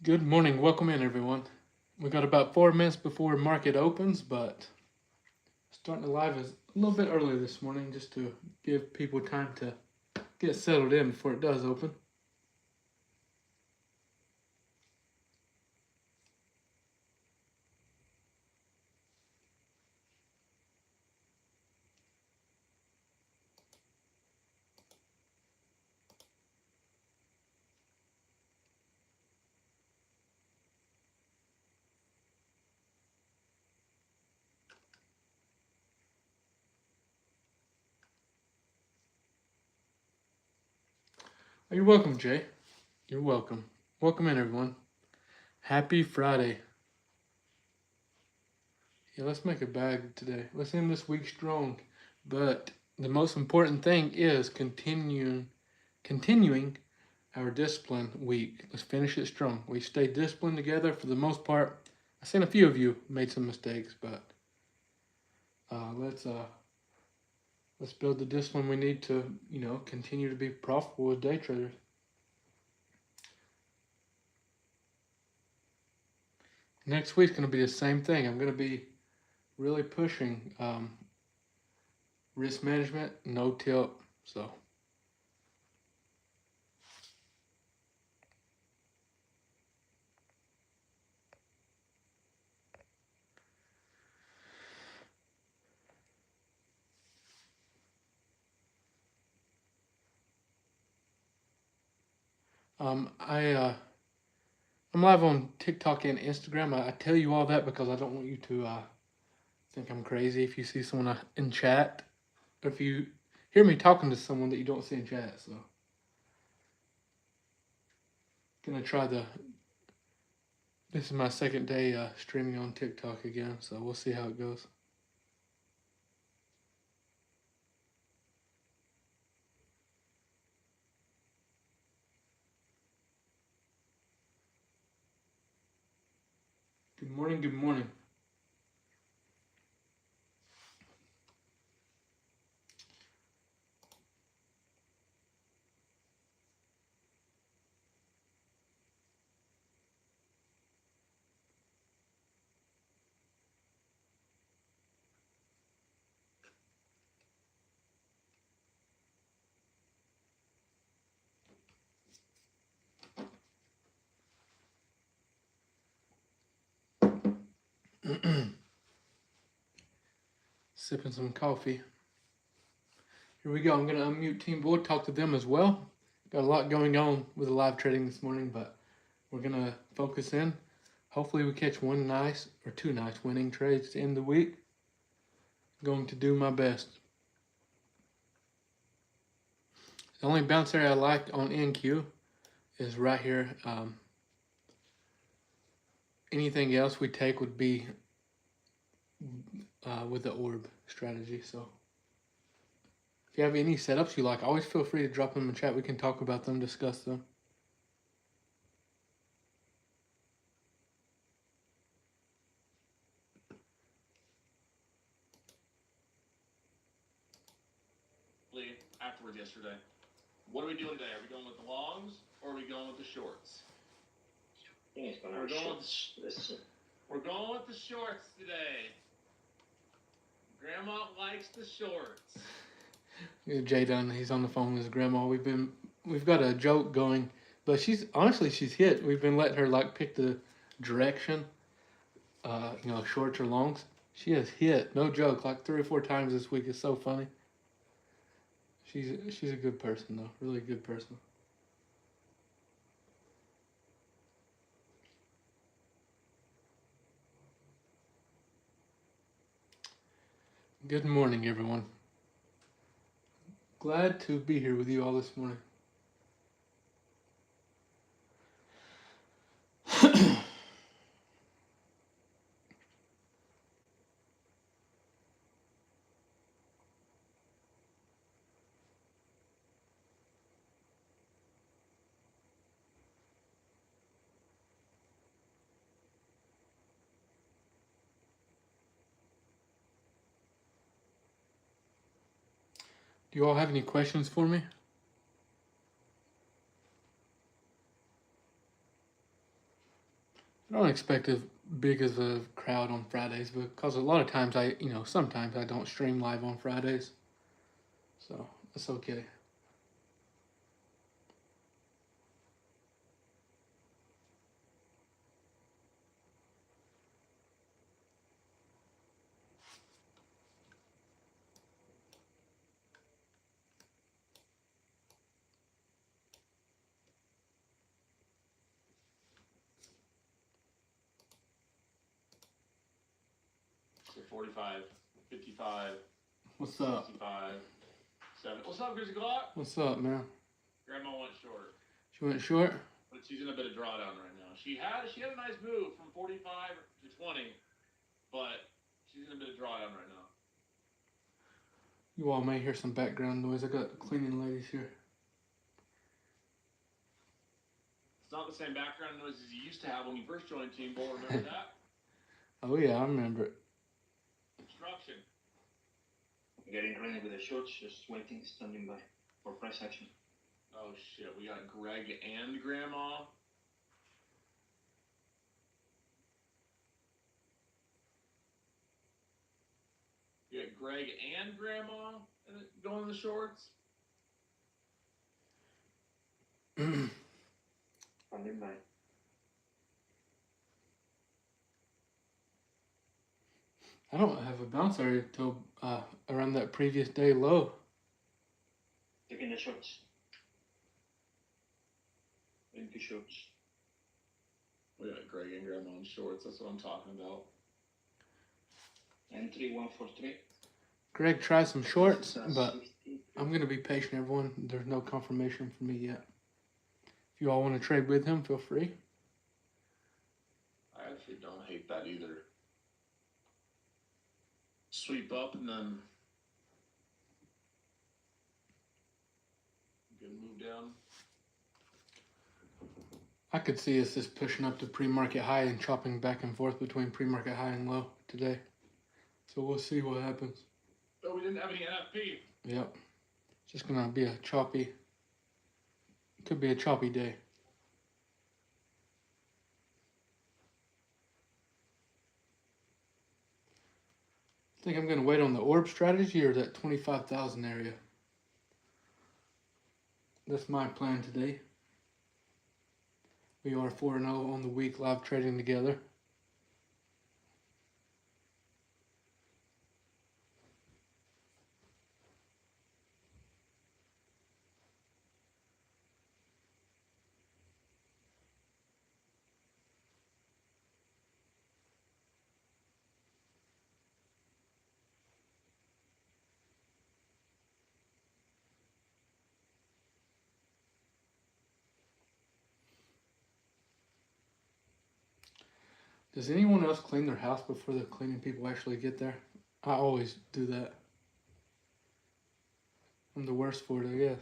Good morning. Welcome in, everyone. We got about 4 minutes before market opens, but starting the live is a little bit early this morning just to give people time to get settled in before it does open. You're welcome, Jay. You're welcome. Welcome in, everyone. Happy Friday. Yeah, let's make a bag today. Let's end this week strong. But the most important thing is continuing our discipline week. Let's finish it strong. We stayed disciplined together for the most part. I've seen a few of you made some mistakes, but let's build the discipline we need to continue to be profitable as day traders. Next week's going to be the same thing. I'm going to be really pushing risk management, no tilt. So I'm live on TikTok and Instagram. I tell you all that because I don't want you to think I'm crazy if you see someone in chat, or if you hear me talking to someone that you don't see in chat. So gonna try this is my second day streaming on TikTok again, so we'll see how it goes. Good morning, good morning. Sipping some coffee. Here we go. I'm going to unmute Team Boy, talk to them as well. Got a lot going on with the live trading this morning, but we're going to focus in. Hopefully we catch one nice or two nice winning trades to end the week. Going to do my best. The only bounce area I like on NQ is right here. Anything else we take would be with the orb strategy. So if you have any setups you like, always feel free to drop them in the chat. We can talk about them, discuss them. Afterwards yesterday. What are we doing today? Are we going with the longs or are we going with the shorts? We're going with the shorts today. Grandma likes the shorts. Jay Dunn, he's on the phone with his grandma. We've got a joke going, but she's hit. We've been letting her like pick the direction, shorts or longs. She has hit, no joke, like 3 or 4 times this week. It's so funny. She's a good person though, really good person. Good morning, everyone. Glad to be here with you all this morning. Do you all have any questions for me? I don't expect as big as a crowd on Fridays because a lot of times sometimes I don't stream live on Fridays. So that's okay. So 45, 55, What's up? 65, 7. What's up, Grizzly Glock? What's up, man? Grandma went short, She went short? but she's in a bit of drawdown right now. She had a nice move from 45 to 20, but she's in a bit of drawdown right now. You all may hear some background noise. I got cleaning ladies here. It's not the same background noise as you used to have when you first joined Team Bull. Remember that? Oh yeah, I remember it. Construction. Getting ready with the shorts, just waiting, standing by for price action. Oh shit, we got Greg and Grandma. You got Greg and Grandma going in the shorts. Standing by. I don't have a bounce area till around that previous day low. Taking the shorts. Into shorts. We got Greg and Grandma in shorts. That's what I'm talking about. Entry 143. Greg, try some shorts, but I'm going to be patient, everyone. There's no confirmation for me yet. If you all want to trade with him, feel free. I actually don't hate that either. Sweep up and then get a move down. I could see us just pushing up to pre-market high and chopping back and forth between pre-market high and low today. So we'll see what happens. Oh, we didn't have any NFP. Yep. It's just going to be could be a choppy day. I think I'm going to wait on the orb strategy or that 25,000 area. That's my plan today. We are 4-0 on the week live trading together. Does anyone else clean their house before the cleaning people actually get there? I always do that. I'm the worst for it, I guess.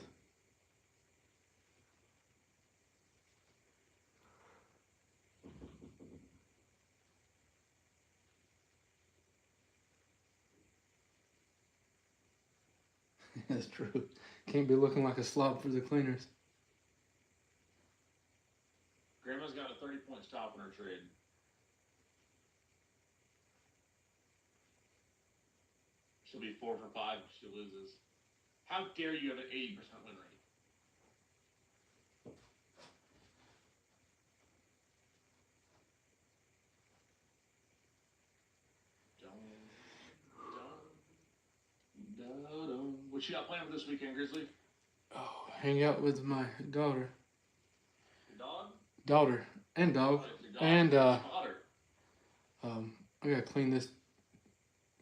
That's true. Can't be looking like a slob for the cleaners. Grandma's got a 30-point stop in her trade. She'll be 4 for 5 if she loses. How dare you have an 80% win rate? What you got planned for this weekend, Grizzly? Oh, hang out with my daughter. Your dog? Daughter and dog. Your dog And daughter. I gotta clean this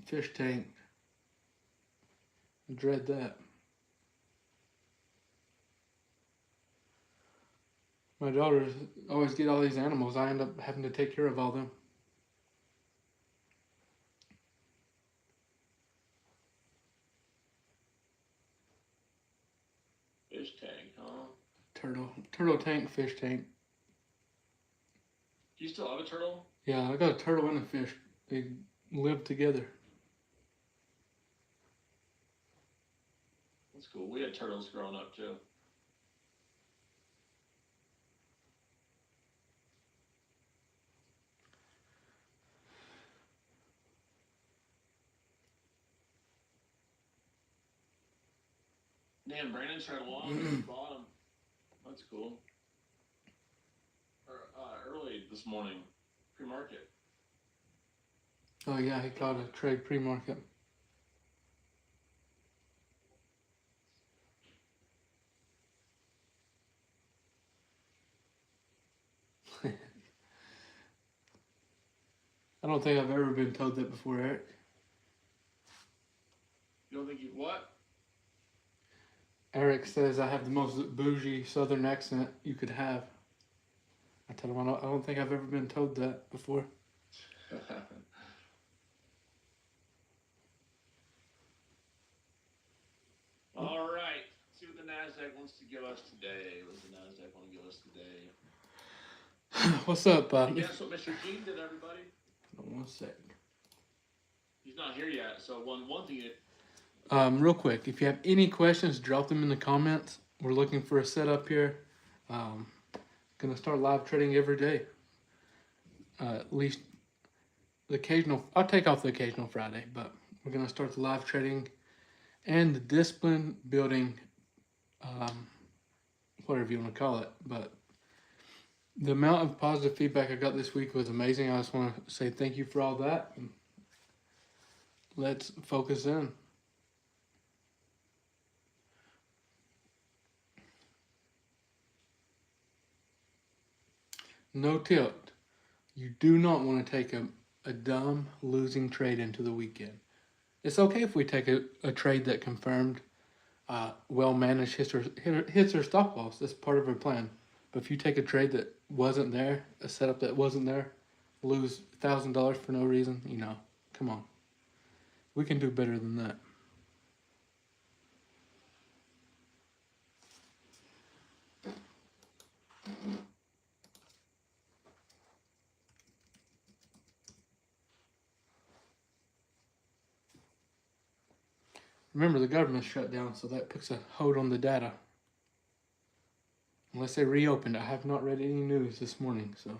fish tank. I dread that. My daughters always get all these animals. I end up having to take care of all them. Fish tank, huh? Turtle tank, fish tank. Do you still have a turtle? Yeah, I got a turtle and a fish. They live together. That's cool. We had turtles growing up too. Man, Brandon tried along at the bottom. That's cool. Early this morning, pre-market. Oh yeah, he caught a trade pre-market. I don't think I've ever been told that before, Eric. You don't think you've what? Eric says I have the most bougie Southern accent you could have. I tell him I don't think I've ever been told that before. All right. Let's see what the NASDAQ wants to give us today. What does the NASDAQ want to give us today? What's up, Guess what Mr. Gene did, everybody? One sec. He's not here yet, so one thing. Real quick, if you have any questions, drop them in the comments. We're looking for a setup here. Gonna start live trading every day. At least the occasional. I'll take off the occasional Friday, but we're gonna start the live trading and the discipline building, whatever you want to call it. But the amount of positive feedback I got this week was amazing. I just want to say thank you for all that. And let's focus in. No tilt. You do not want to take a dumb losing trade into the weekend. It's okay if we take a trade that confirmed, well managed hits or stop loss. That's part of our plan. But if you take a trade that wasn't there, a setup that wasn't there, lose $1,000 for no reason, come on. We can do better than that. Remember, the government's shut down, so that puts a hold on the data. Unless they reopened. I have not read any news this morning, so.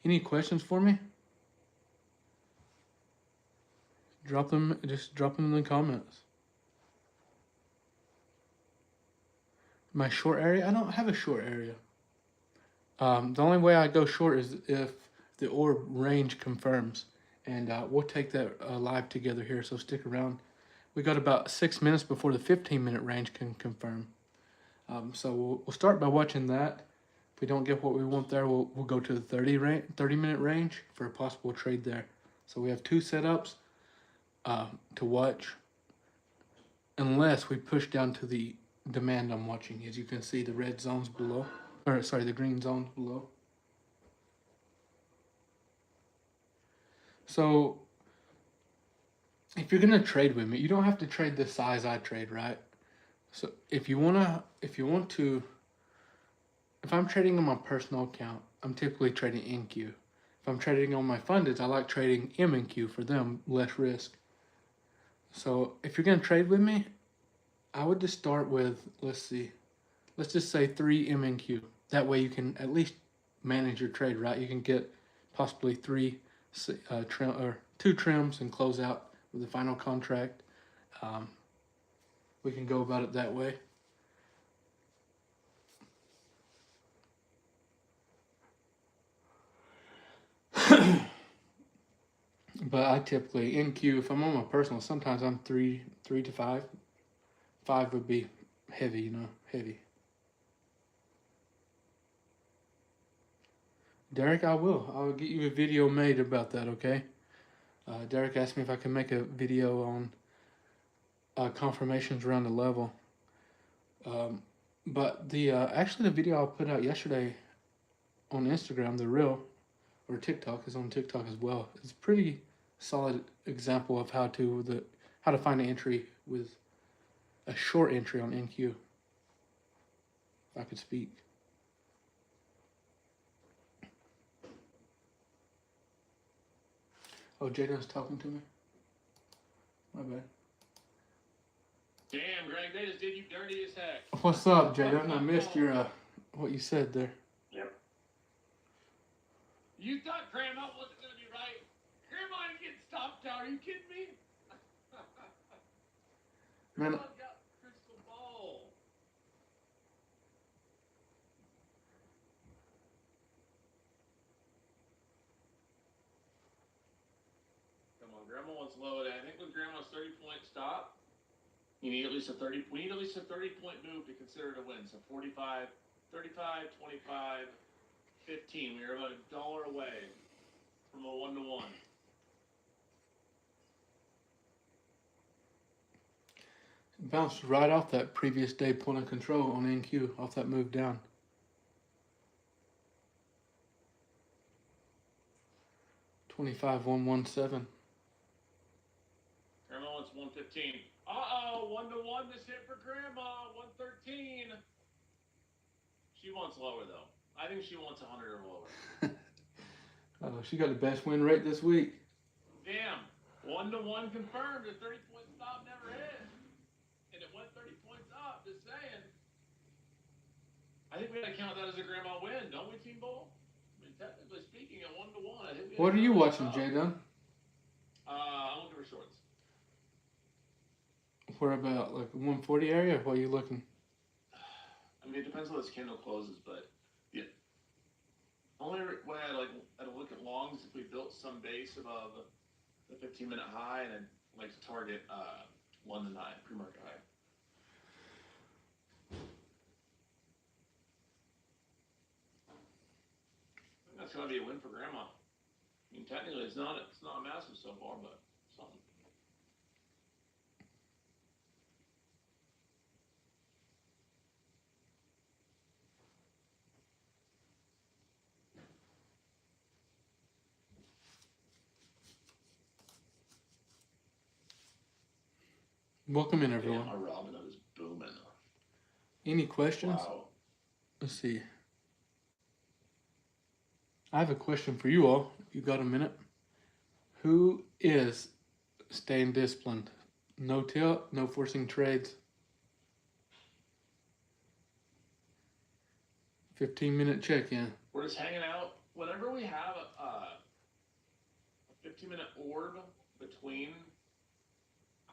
Any questions for me? Just drop them in the comments. My short area? I don't have a short area. The only way I go short is if the orb range confirms. And we'll take that live together here, so stick around. We got about 6 minutes before the 15-minute range can confirm. So we'll start by watching that. If we don't get what we want there, we'll go to the 30-minute range for a possible trade there. So we have 2 setups to watch, unless we push down to the demand I'm watching. As you can see, the red zones below, the green zones below. So if you're gonna trade with me, you don't have to trade the size I trade, right? So if I'm trading on my personal account, I'm typically trading NQ. If I'm trading on my fundeds, I like trading MNQ for them, less risk. So if you're gonna trade with me, I would just start with, let's just say 3 MNQ. That way you can at least manage your trade, right? You can get possibly 2 trims and close out with the final contract. We can go about it that way. But I typically, NQ, if I'm on my personal, sometimes I'm 3 to 5. 5 would be heavy, heavy. Derek, I'll get you a video made about that, okay? Derek asked me if I can make a video on confirmations around the level. But actually the video I put out yesterday on Instagram, the reel, or TikTok, is on TikTok as well. It's a pretty solid example of how to find an entry with a short entry on NQ. If I could speak. Oh, Jaden's talking to me? My bad. Damn, Greg, they just did you dirty as heck. What's up, Jaden? I missed what you said there. Yep. You thought Grandma wasn't going to be right? Grandma ain't getting stopped out. Are you kidding me? Man, Grandma's got crystal ball. Come on, Grandma wants low. I think with Grandma's 30-point stop, you need at least a 30. We need at least a 30-point move to consider it a win. So 45, 35, 25, 15. We are about $1 away from a 1-1. bounced right off that previous day point of control on NQ, off that move down. $25,117. Grandma wants 115. Uh-oh, 1-1. This hit for Grandma. 113. She wants lower, though. I think she wants 100 or lower. Oh, she got the best win rate this week. Damn. 1-1 confirmed. The 30-point stop never hit. And it went 30 points up. Just saying. I think we gotta count that as a Grandma win, don't we, Team Bull? I mean, technically speaking, at 1-1, I think we What are you gotta watching, count that Jay Dunn? I'm looking for shorts. Where about, like 140 area? What are you looking? I mean, it depends on this candle closes, but yeah. Only way I'd look at longs if we built some base above the 15-minute high, and I'd like to target London high, pre-market high. I think that's gonna be a win for Grandma. I mean, technically, it's not massive so far, but something. Welcome in, Yeah, everyone. my Robinhood is booming. Any questions? Wow. Let's see. I have a question for you all. You got a minute? Who is staying disciplined? No tilt, no forcing trades. 15-minute check-in. We're just hanging out. Whenever we have a 15-minute orb between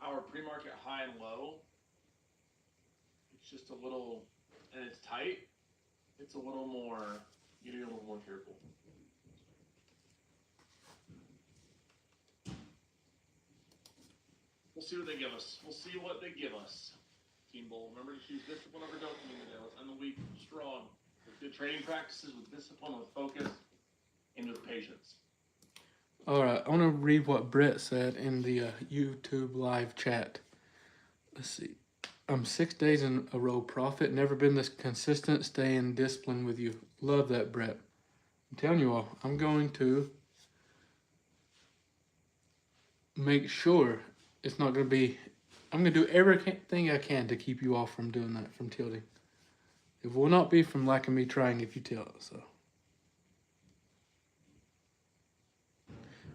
our pre-market high and low, it's just a little, and it's tight, it's a little more, you need to be a little more careful. We'll see what they give us. We'll see what they give us. Team Bull, remember to choose discipline over dopamine today. Let's end the week strong with good trading practices, with discipline, with focus, and with patience. All right, I want to read what Brett said in the YouTube live chat. Let's see. I'm 6 days in a row profit. Never been this consistent. Staying disciplined with you. Love that, Brett. I'm telling you all, I'm going to make sure it's not going to be. I'm going to do everything I can to keep you all from doing that, from tilting. It will not be from lack of me trying if you tilt. So,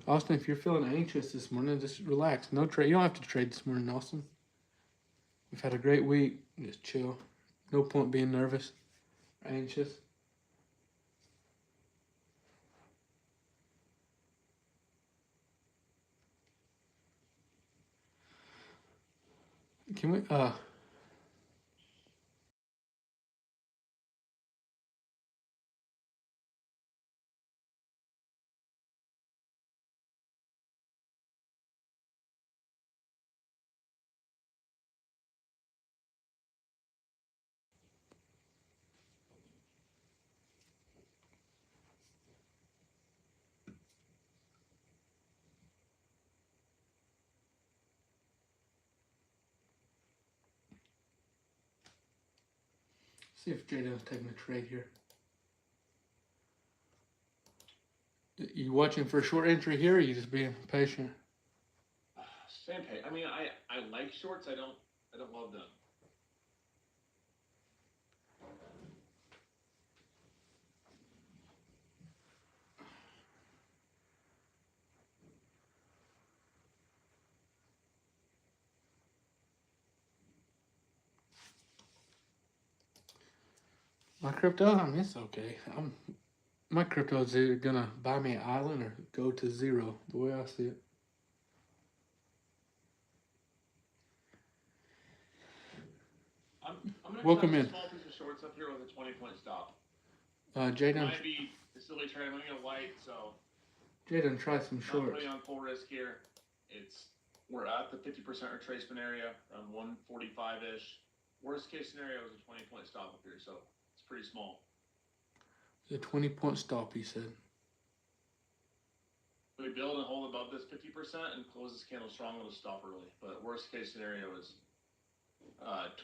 Austin, if you're feeling anxious this morning, just relax. No trade. You don't have to trade this morning, Austin. We've had a great week. Just chill. No point being nervous, or anxious. Can we see if Jada's taking a trade here? You watching for a short entry here, or are you just being patient? Same pay. I mean, I like shorts. I don't love them. My crypto, I mean, it's okay. My crypto is either gonna buy me an island or go to zero, the way I see it. mix Welcome up a in. small piece of shorts up here with a 20-point stop. Jaden, Might be a silly trade. I'm gonna get white, so try some not shorts. putting on full risk here. We're at the 50% retracement area, around 145-ish. Worst case scenario is a 20-point stop up here, so it's pretty small. The 20-point stop, he said. We build and hold above this 50% and close this candle strong with a stop early. But worst case scenario is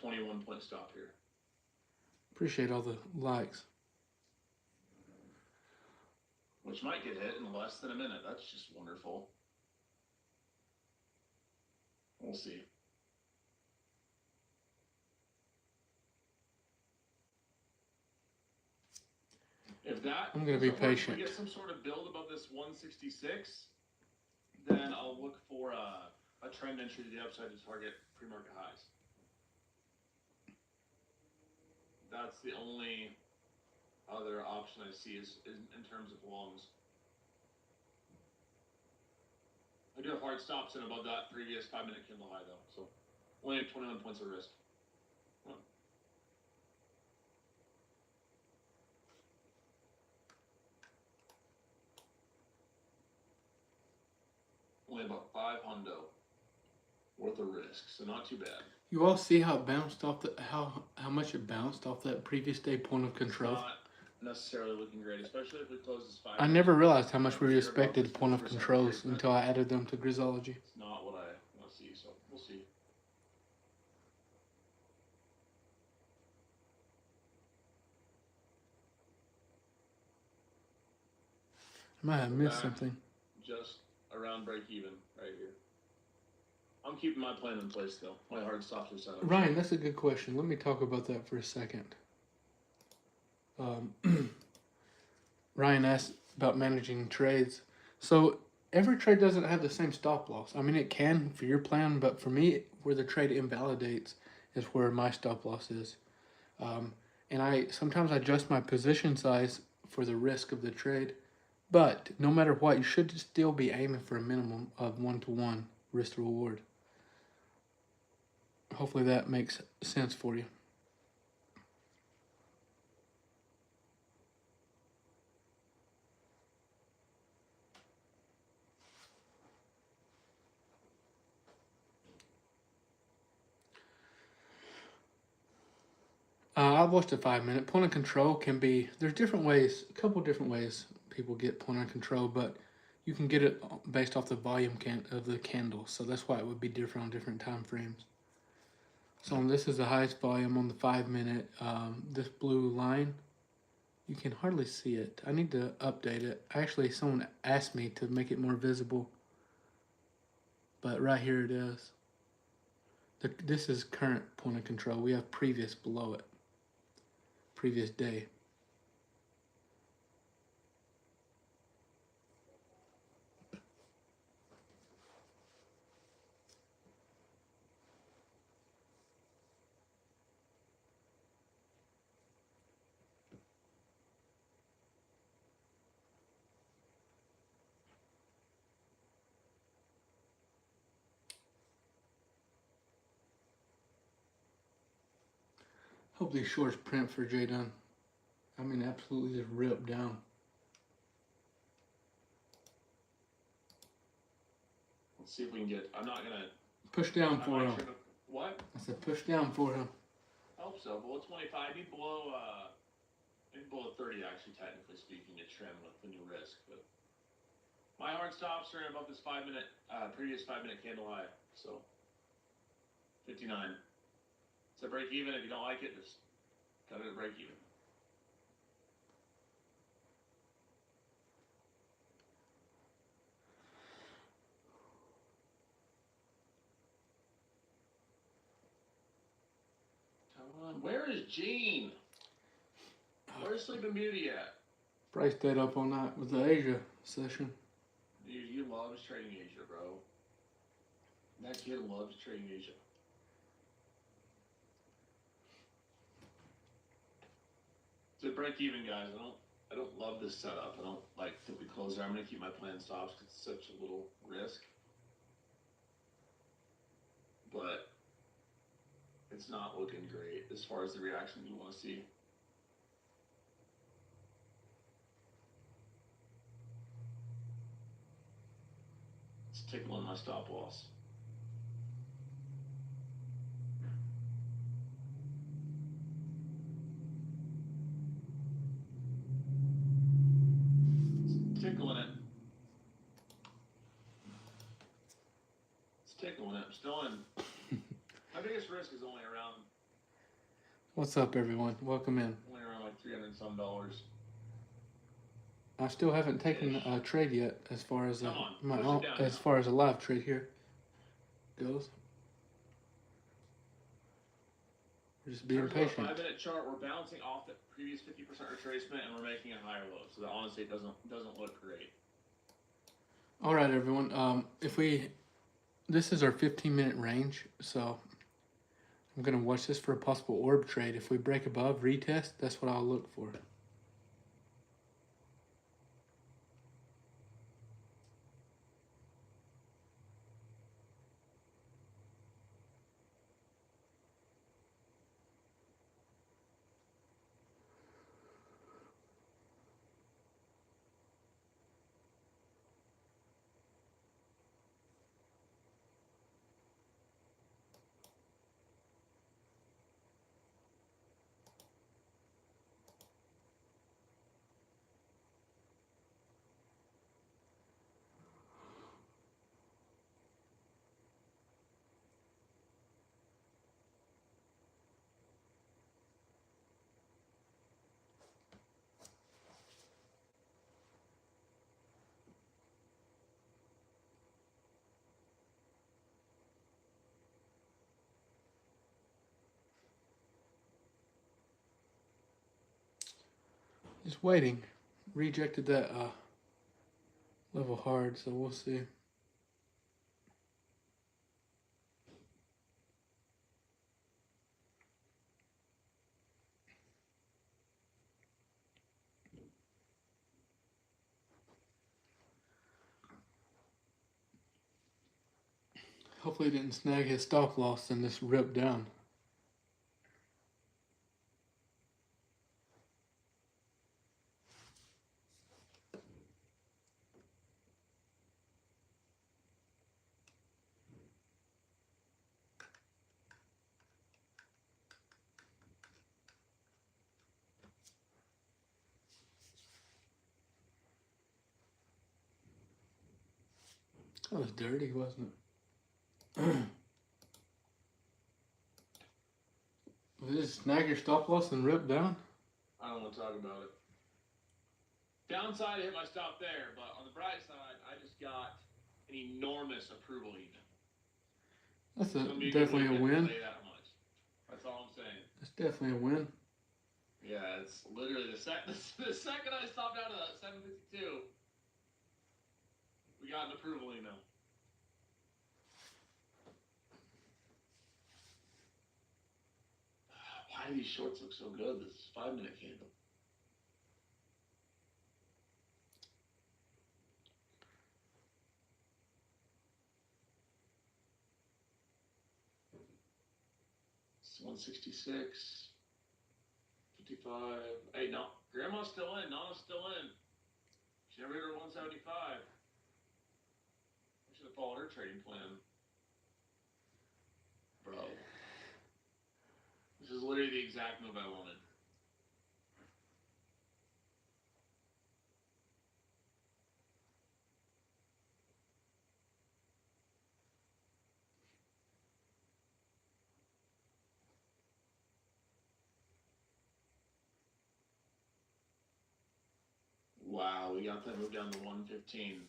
21-point stop here. Appreciate all the likes. Which might get hit in less than a minute. That's just wonderful. We'll see. If that, I'm gonna be patient. If we get some sort of build above this 166, then I'll look for a trend entry to the upside to target pre-market highs. That's the only other option I see is in terms of longs. I do have hard stops in above that previous 5-minute candle high though, so only have 21 points of risk. Only about 5 hundo worth of risk, so not too bad. You all see how it bounced off how much it bounced off that previous day point of control? It's not necessarily looking great, especially if we close this 5. I never realized how much we respected point of controls until I added them to Grizzology. It's not what I want to see, so we'll see. I might have missed something. Just around break even right here. I'm keeping my plan in place though. My hard stops are set up. Ryan, that's a good question. Let me talk about that for a second. Ryan asked about managing trades. So every trade doesn't have the same stop loss. I mean, it can for your plan, but for me, where the trade invalidates is where my stop loss is. And I sometimes adjust my position size for the risk of the trade. But no matter what, you should still be aiming for a minimum of 1-to-1 risk to reward. Hopefully that makes sense for you. I've watched a 5-minute. Point of control can be, there's different ways, a couple different ways people get point of control, but you can get it based off the volume of the candle. So that's why it would be different on different time frames. So this is the highest volume on the 5-minute. This blue line, you can hardly see it. I need to update it. Actually, someone asked me to make it more visible, but right here it is. This is current point of control. We have previous below it. Previous day. Hope these shorts print for J Dunn. I mean, absolutely just ripped down. Let's see if we can get. I'm not gonna push down for him. What? I said push down for him. I hope so. Below 25, maybe below 30 actually, technically speaking, to trim with the new risk. But my hard stops are above this 5-minute, previous 5-minute candle high. So 59. So break even. If you don't like it, just cut it at break even. Come on. Where is Gene? Where's Sleeping Beauty at? Probably stayed up all night with the Asia session. Dude, he loves trading Asia, bro. That kid loves trading Asia. To break even, guys, I don't love this setup. I don't like that we close there. I'm gonna keep my plan stops because it's such a little risk. But It's not looking great as far as the reactions you want to see. It's tickling my stop loss. It's tickling it. It's tickling it. I'm still in. My biggest risk is only around. What's up, everyone? Welcome in. Only around like $300 and some. I still haven't taken a trade yet, as far as Come on, push it down as now. far as a live trade here goes. We're just being patient. 5-minute chart, we're bouncing off the previous 50% retracement, and we're making a higher low. So that honestly doesn't look great. All right, everyone. This is our 15-minute range, so I'm gonna watch this for a possible orb trade. If we break above, retest. That's what I'll look for. Just waiting. Rejected that level hard, so we'll see. Hopefully he didn't snag his stop loss and this rip down. That was dirty, wasn't it? Did it snag your stop loss and rip down? I don't want to talk about it. Downside, I hit my stop there, but on the bright side, I just got an enormous approval even. That's It's gonna be definitely good a win. Say that much. That's all I'm saying. That's definitely a win. Yeah, it's literally the second I stopped out of that 752, we got an approval email. Why do these shorts look so good? This is 5-minute candle. It's 166, 55. Hey, no, Grandma's still in. Nana's still in. She never hit her 175. I should have followed her trading plan. Bro. This is literally the exact move I wanted. Wow, we got that move down to 115.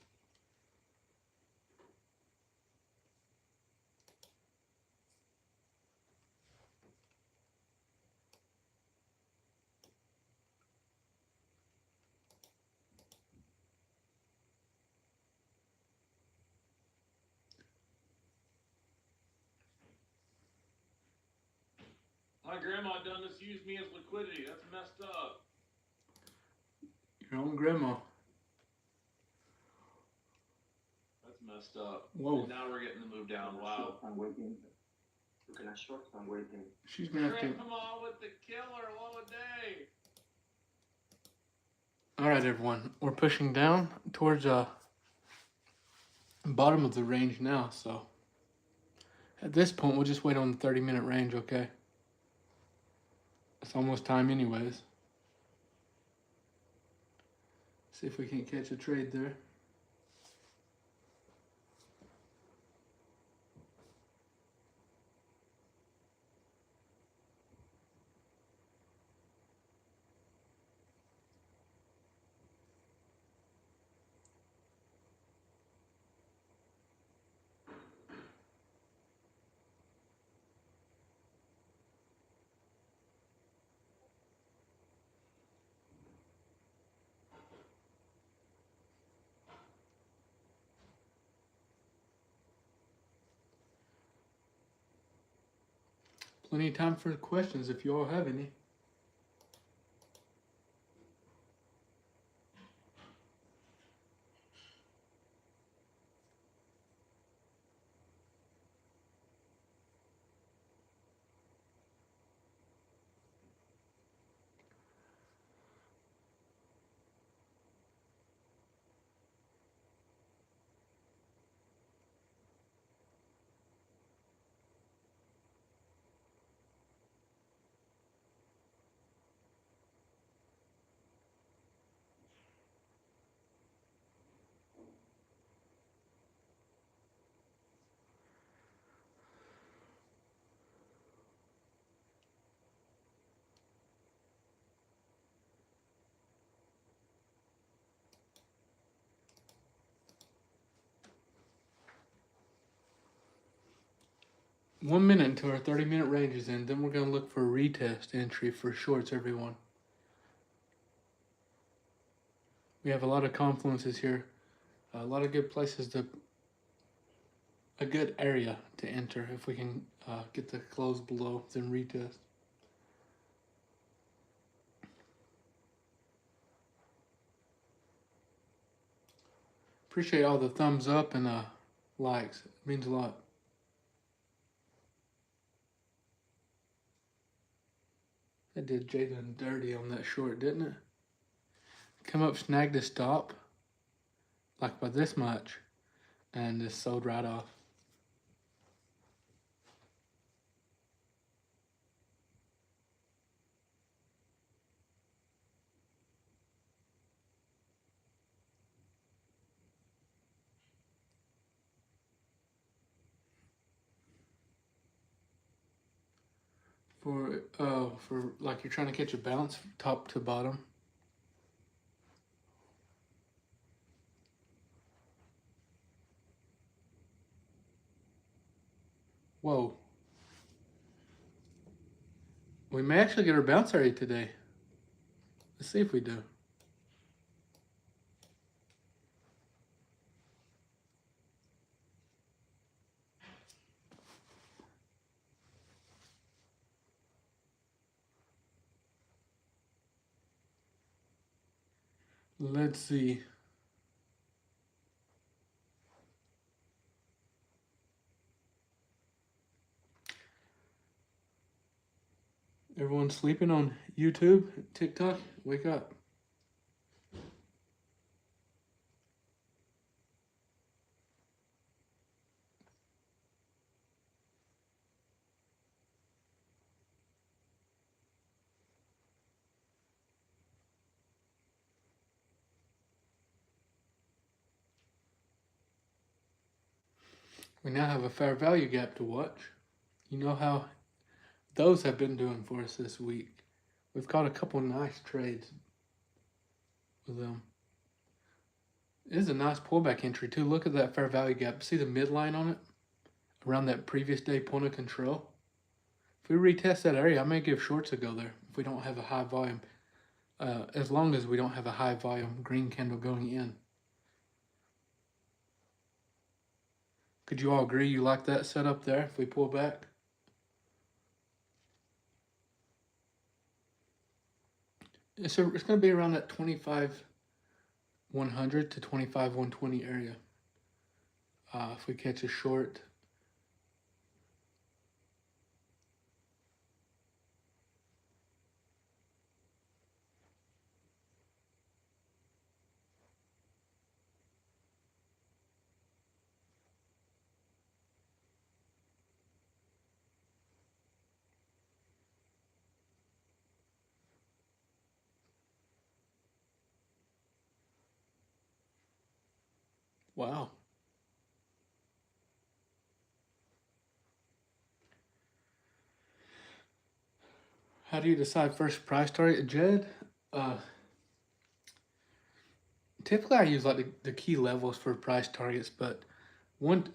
My grandma done this, used me as liquidity. That's messed up. Your own grandma. That's messed up. Whoa. And now we're getting the move down. Wow. looking at short. I'm waiting. She's gonna have to. Come on with the killer, low a day. All right, everyone. We're pushing down towards bottom of the range now. So at this point, we'll just wait on the 30-minute range. Okay. It's almost time, anyways. See if we can catch a trade there. Plenty of time for questions if you all have any. One minute until our 30-minute range is in. Then we're going to look for a retest entry for shorts, everyone. We have a lot of confluences here. A lot of good places to... A good area to enter if we can get the close below, then retest. Appreciate all the thumbs up and likes. It means a lot. That did Jaden dirty on that short, didn't it? Come up, snagged a stop, like by this much, and just sold right off. For like you're trying to catch a bounce top to bottom. Whoa. We may actually get our bounce area today. Let's see if we do. Let's see. Everyone sleeping on YouTube, TikTok? Wake up. We now have a fair value gap to watch. You know how those have been doing for us this week. We've caught a couple nice trades with them. It is a nice pullback entry too. Look at that fair value gap. See the midline on it? Around that previous day point of control. If we retest that area, I may give shorts a go there if we don't have a high volume. As long as we don't have a high volume green candle going in. Could you all agree you like that setup there if we pull back? It's going to be around that 25,100 to 25,120 area. If we catch a short. Wow. How do you decide first price target, Jed? Uh, Typically, I use like the key levels for price targets, but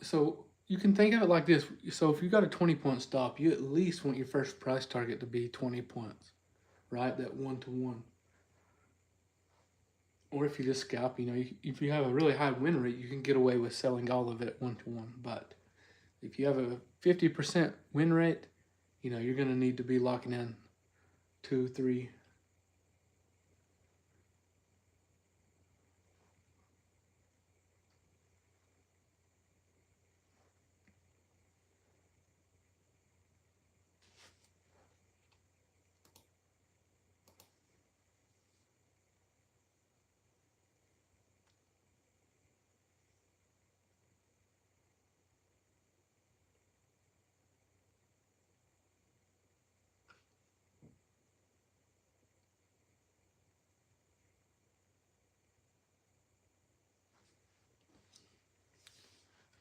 so you can think of it like this. So if you got a 20-point stop, you at least want your first price target to be 20 points, right? That 1-to-1. Or if you just scalp, if you have a really high win rate, you can get away with selling all of it at 1-to-1. But if you have a 50% win rate, you're going to need to be locking in 2, 3.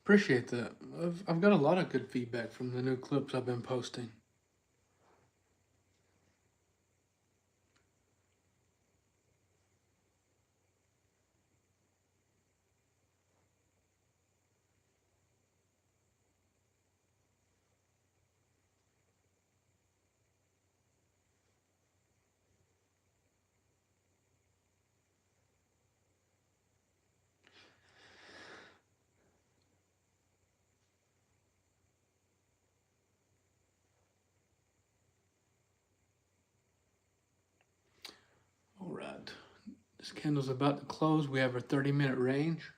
Appreciate that. I've got a lot of good feedback from the new clips I've been posting. All right. This candle's about to close. We have our 30-minute range.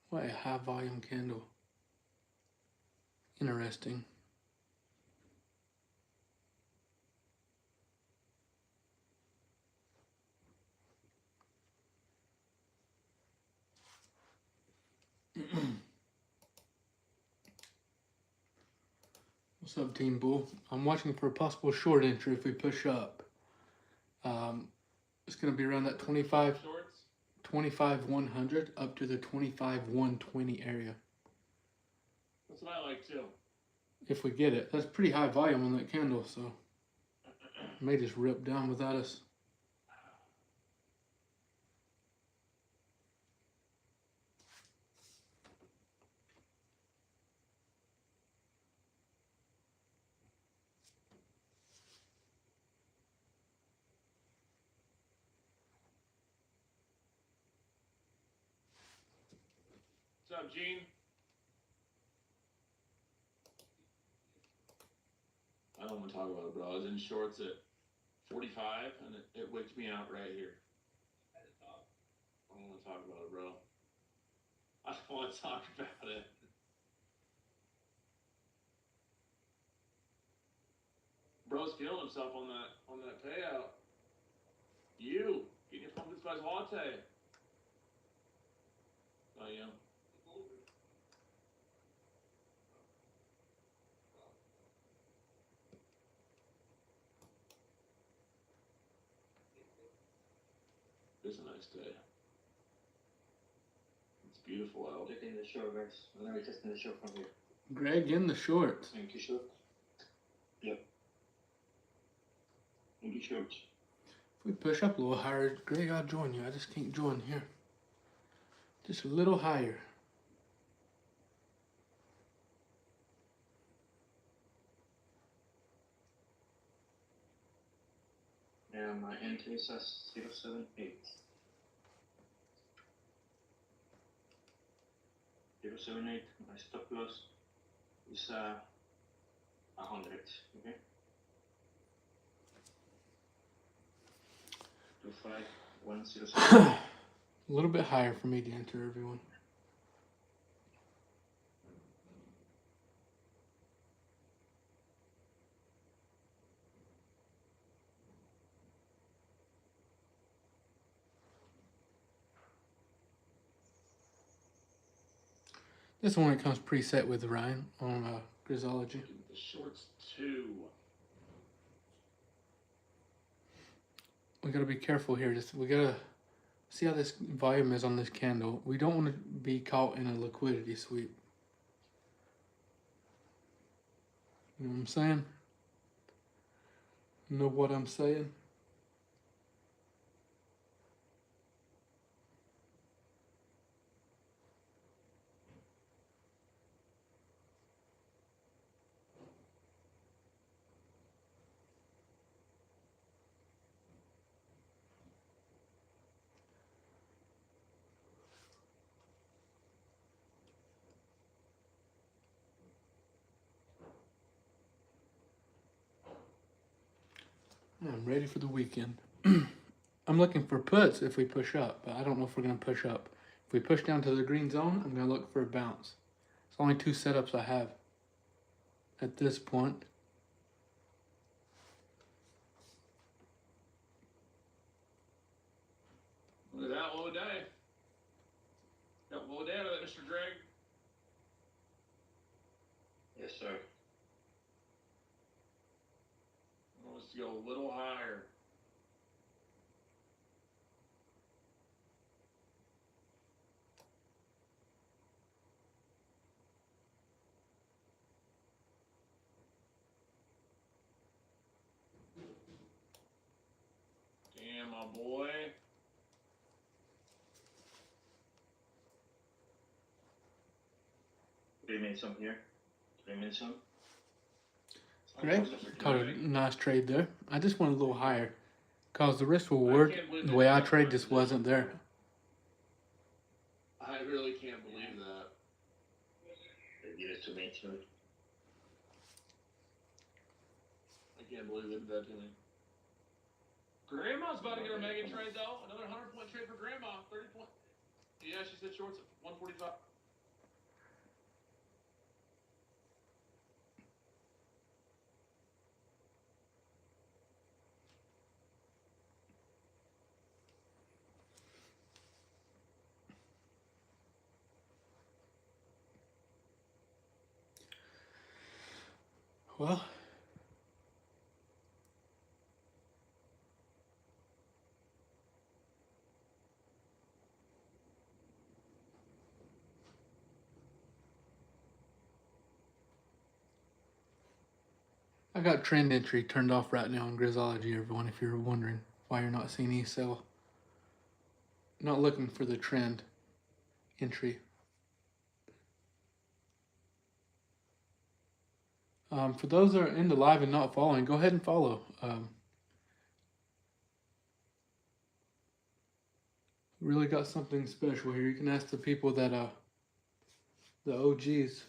What a high volume candle. Interesting. What's up, Team Bull? I'm watching for a possible short entry if we push up. It's going to be around that 25 100 up to the 25 120 area. That's what I like too. If we get it. That's pretty high volume on that candle, so it may just rip down without us. What's up, Gene? I don't want to talk about it, bro. I was in shorts at 45, and it wakes me out right here. I don't want to talk about it, bro. I don't want to talk about it. Bro's killing himself on that payout. You getting your pumpkin spice latte. Oh yeah. It's a nice day. It's beautiful out. Taking the show, guys. I'm gonna be testing the show from here. Greg in the shorts. Thank you, short. Yep. Thank you, short. If we push up a little higher, Greg, I'll join you. I just can't join here. Just a little higher. And my entry is at 078. 078. My stop loss is 100. Okay. 25107. A little bit higher for me to enter, everyone. This one comes preset with Ryan on Grizzology. The shorts too. We gotta be careful here. We gotta see how this volume is on this candle. We don't want to be caught in a liquidity sweep. You know what I'm saying? Know what I'm saying? I'm ready for the weekend. I'm looking for puts if we push up, but I don't know if we're going to push up. If we push down to the green zone, I'm going to look for a bounce. It's only 2 setups I have at this point. Look at that low day. Got low day out of that, Mr. Greg. Yes, sir. Wants to go a little higher. Damn, my boy. Three minutes on here. 3 minutes on. Greg caught a nice trade there. I just went a little higher because the risk I reward, can't believe the they way I got trade, one just today. wasn't there. I really can't believe that. They give it to me too. I can't believe they did that to me. Grandma's about to get her mega trade though. Another 100-point trade for Grandma. 30 point. Yeah, she said shorts at 145. Well, I got trend entry turned off right now on Grizzology, everyone, if you're wondering why you're not seeing E-sell. Not looking for the trend entry. For those that are in the live and not following, go ahead and follow. Really got something special here. You can ask the people that, the OGs.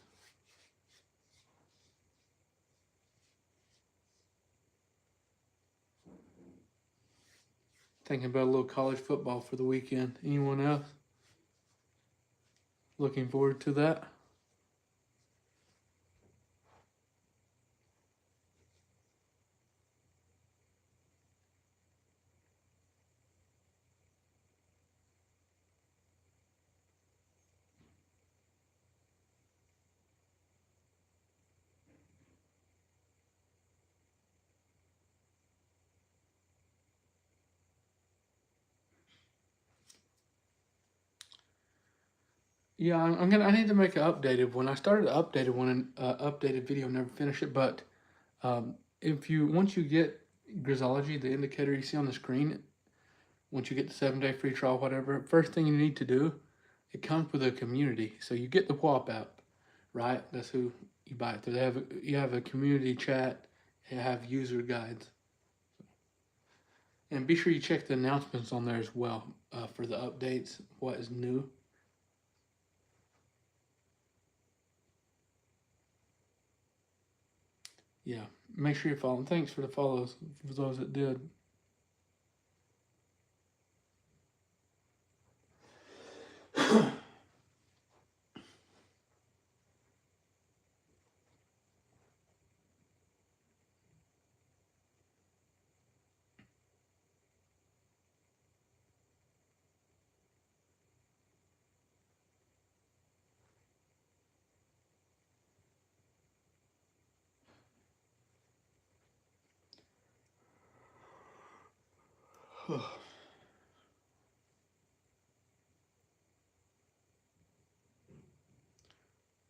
Thinking about a little college football for the weekend. Anyone else? Looking forward to that? Yeah, I need to make an updated one. I started an updated one, updated video, never finished it. But once you get Grizzology, the indicator you see on the screen, once you get the 7-day free trial, whatever, first thing you need to do, it comes with a community. So you get the WAP app, right? That's who you buy it through. You have a community chat, you have user guides. And be sure you check the announcements on there as well for the updates, what is new. Yeah, make sure you're following. Thanks for the follows for those that did.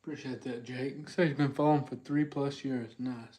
Appreciate that, Jake. So he's been following for 3+ years. Nice.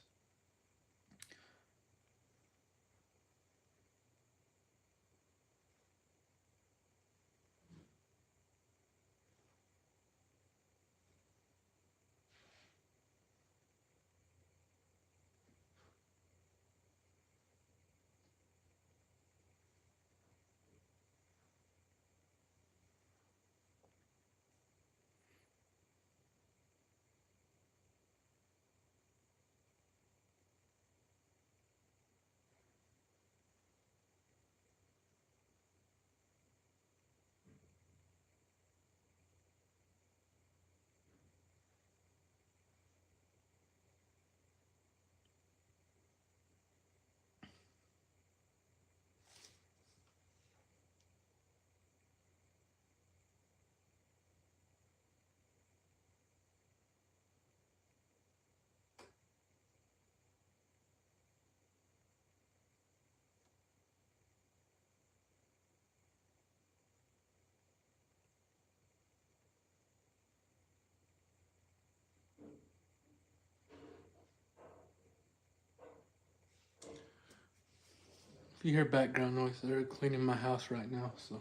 If you hear background noise, they're cleaning my house right now, so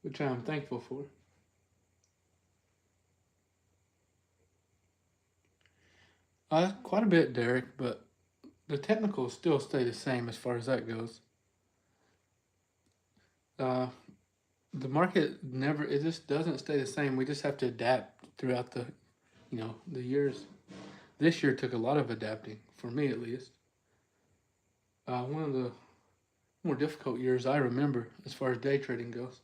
which I'm thankful for. Quite a bit, Derek, but the technicals still stay the same as far as that goes. Uh, the market never, it just doesn't stay the same. We just have to adapt throughout the years. This year took a lot of adapting, for me at least. One of the more difficult years I remember as far as day trading goes.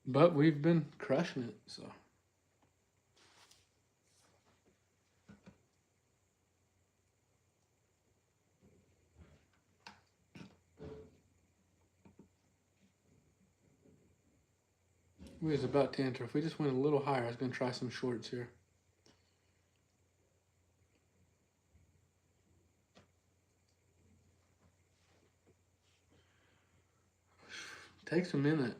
But we've been crushing it, so. We was about to enter. If we just went a little higher, I was going to try some shorts here. Takes a minute.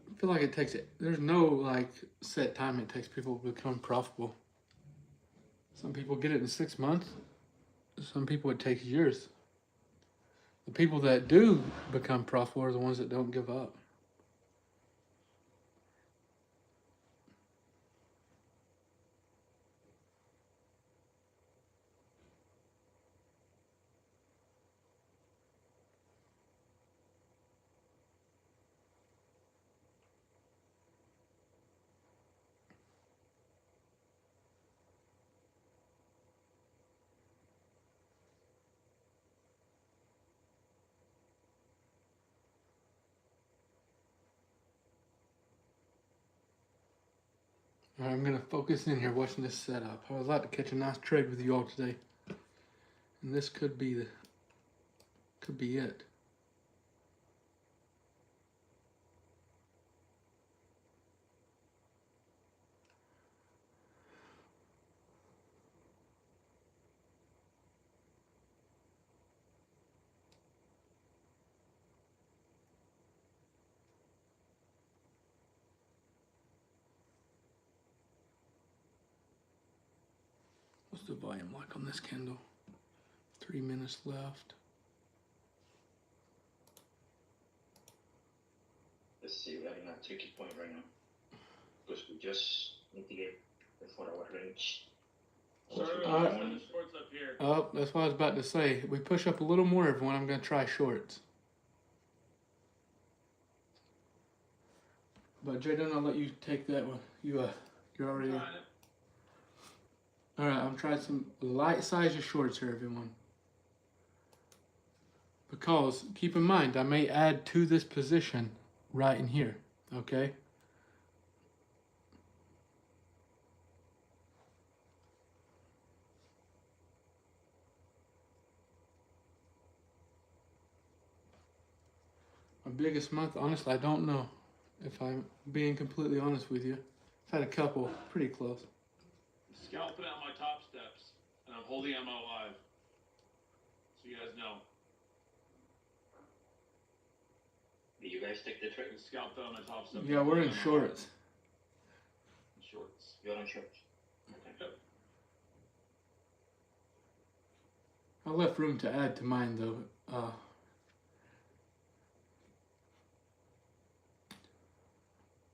I feel like it takes it. There's no like set time it takes people to become profitable. Some people get it in 6 months. Some people it takes years. The people that do become profitable are the ones that don't give up. All right, I'm gonna focus in here watching this setup. I would like to catch a nice trade with you all today, and this could be it. What's the volume like on this candle? 3 minutes left. Let's see, we are in a tricky point right now. Because we just need to get the 4-hour range. Sorry, Uh, the shorts up here. Oh, that's what I was about to say. We push up a little more, everyone. I'm gonna try shorts. But Jayden, I'll let you take that one. You're already. Trying it. All right, I'm trying some light size of shorts here, everyone. Because keep in mind, I may add to this position right in here. Okay. My biggest month, honestly, I don't know. If I'm being completely honest with you, I've had a couple pretty close. Scalping out my top steps, and I'm holding them alive. So you guys know. Do you guys take the trade? The scalp though, my top stuff. Yeah, we're in shorts. Shorts. You're on shorts. Yep. I left room to add to mine though.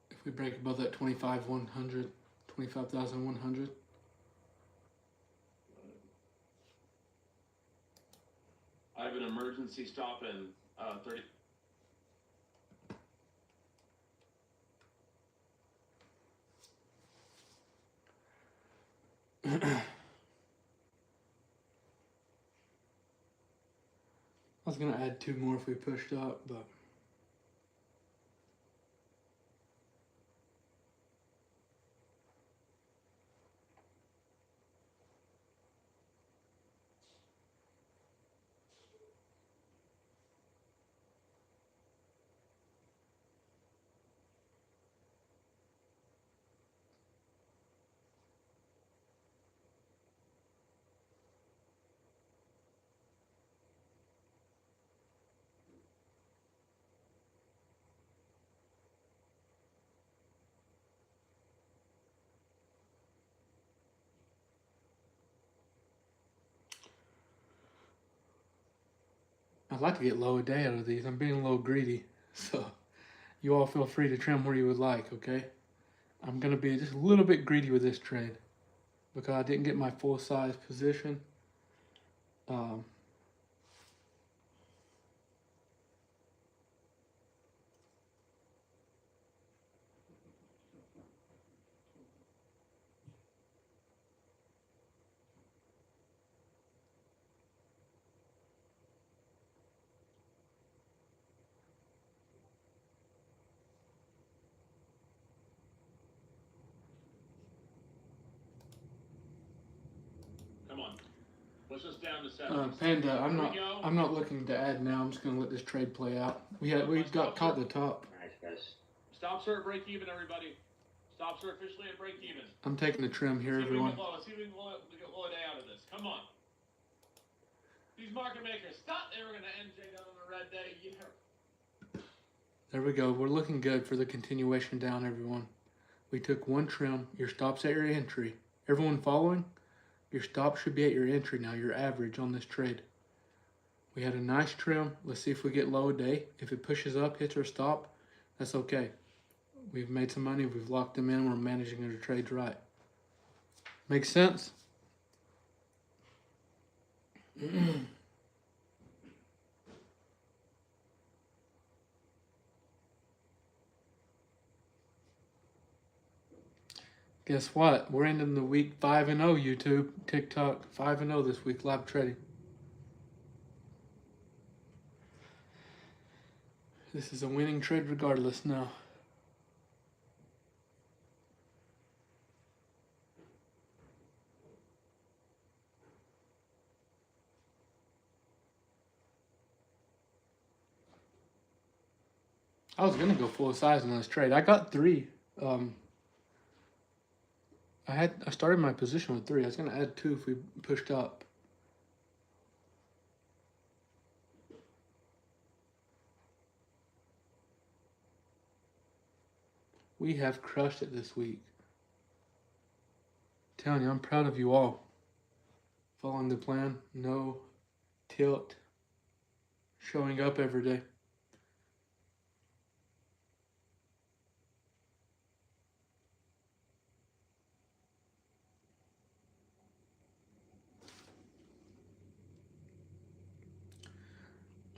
If we break above that 25,100, 25,100. I have an emergency stop in 30. I was gonna add 2 more if we pushed up, but I'd like to get low a day out of these. I'm being a little greedy, so you all feel free to trim where you would like, okay? I'm gonna be just a little bit greedy with this trade because I didn't get my full size position. Come on. Push us down to 7. Panda, Here I'm not looking to add now. I'm just gonna let this trade play out. We got caught at the top. Nice, guys. Stops are at break even, everybody. Stops are officially at break even. I'm taking the trim here, Let's see if we everyone. can get low. Let's see if we can get low a day out of this. Come on. These market makers thought they were going to end down on a red day. Yeah. There we go. We're looking good for the continuation down, everyone. We took 1 trim. Your stop's at your entry. Everyone following? Your stop should be at your entry now, your average on this trade. We had a nice trim. Let's see if we get low a day. If it pushes up, hits our stop, that's okay. We've made some money. We've locked them in. We're managing our trades right. Makes sense? Guess what? We're ending the week 5-0, YouTube, TikTok, 5-0 this week, live trading. This is a winning trade regardless now. I was gonna go full size in this trade. I got 3. I started my position with 3. I was gonna add 2 if we pushed up. We have crushed it this week. I'm telling you, I'm proud of you all. Following the plan, no tilt, showing up every day.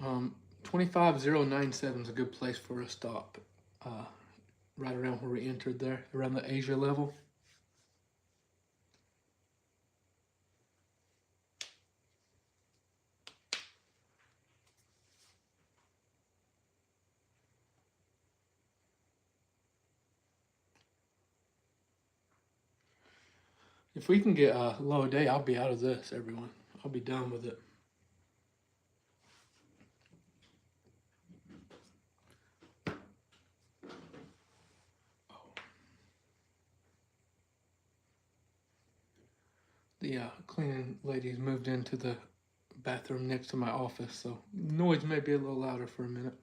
Um, 25,097 is a good place for a stop. Right around where we entered there, around the Asia level. If we can get a low day, I'll be out of this, everyone. I'll be done with it. The cleaning ladies moved into the bathroom next to my office, so noise may be a little louder for a minute.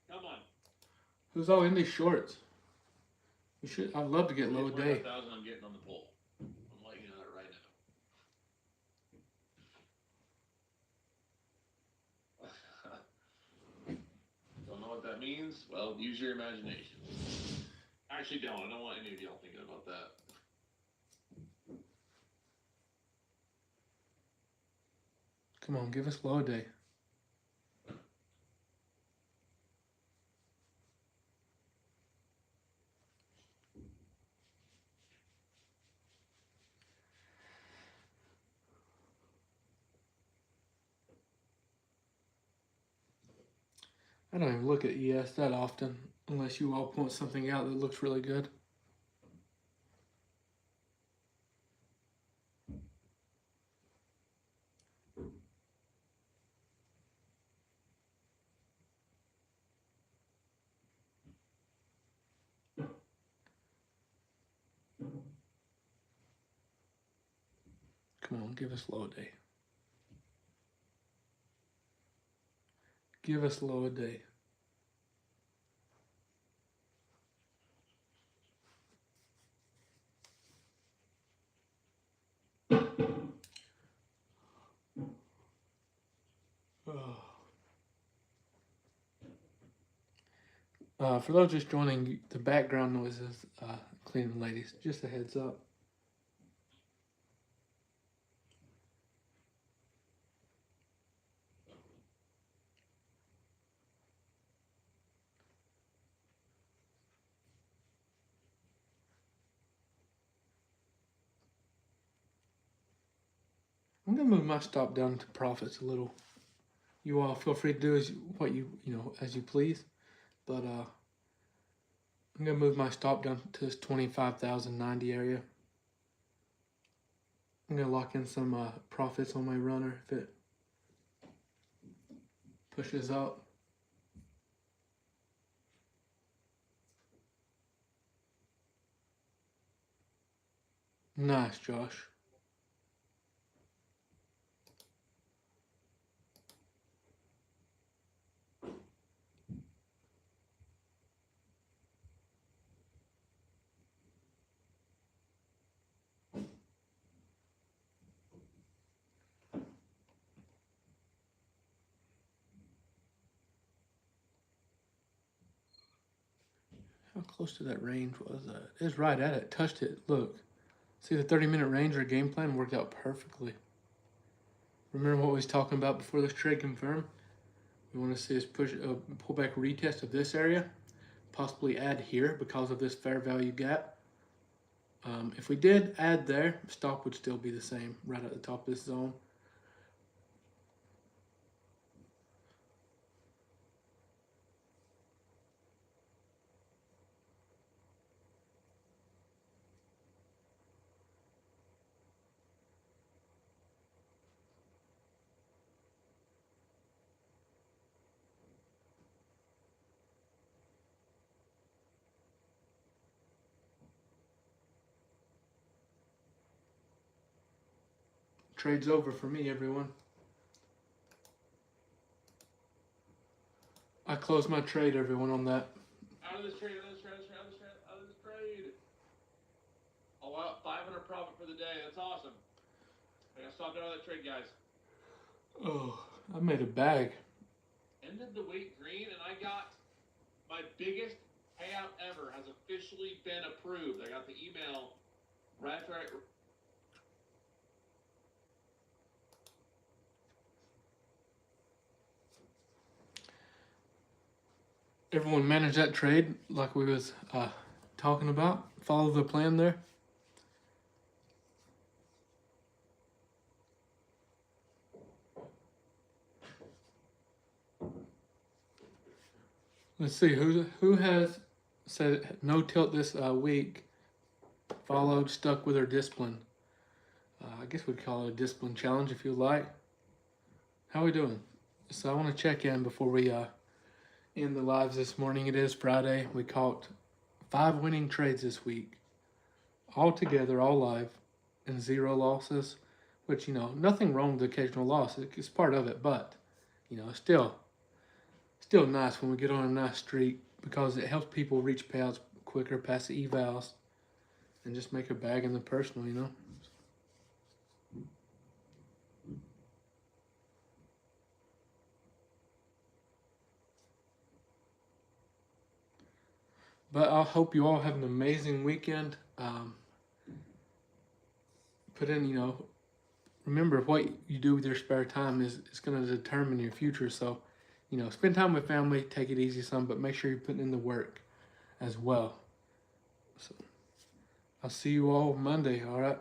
Come on. Who's all in these shorts? We should. I'd love to get low day. 25,000 I'm getting on the pole. I'm letting you know that right now. Don't know what that means? Well, use your imagination. Actually, don't. I don't want any of y'all thinking about that. Come on, give us low day. I don't even look at ES that often, unless you all point something out that looks really good. Come on, give us low day. Give us low day. For those just joining, the background noises, cleaning ladies, just a heads up. I'm gonna move my stop down to profits a little. You all feel free to do as what you know as you please, but I'm gonna move my stop down to this 25,090 area. I'm gonna lock in some profits on my runner if it pushes up. Nice, Josh. How close to that range was that? It was right at it. Touched it. Look. See, the 30-minute range or game plan worked out perfectly. Remember what we was talking about before this trade confirmed? We want to see us push pull back retest of this area, possibly add here because of this fair value gap. If we did add there, stop would still be the same, right at the top of this zone. Trade's over for me, everyone. I closed my trade, everyone, on that. Out of this trade, out of this trade, out of this trade, out of this trade. Oh wow, 500 profit for the day. That's awesome. I gotta stop out of that trade, guys. Oh, I made a bag. Ended the week green, and I got my biggest payout ever has officially been approved. I got the email right after I. Everyone manage that trade like we was talking about. Follow the plan there. Let's see who has said no tilt this week. Followed, stuck with their discipline. I guess we'd call it a discipline challenge if you like. How are we doing? So I want to check in before we end the lives this morning. It is Friday. We caught 5 winning trades this week, all together, all live, and 0 losses. Which, nothing wrong with the occasional loss. It's part of it, but still nice when we get on a nice streak because it helps people reach payouts quicker, pass the evals, and just make a bag in the personal. But I hope you all have an amazing weekend. Put in, remember what you do with your spare time is going to determine your future. So, spend time with family, take it easy some, but make sure you're putting in the work as well. So, I'll see you all Monday, all right?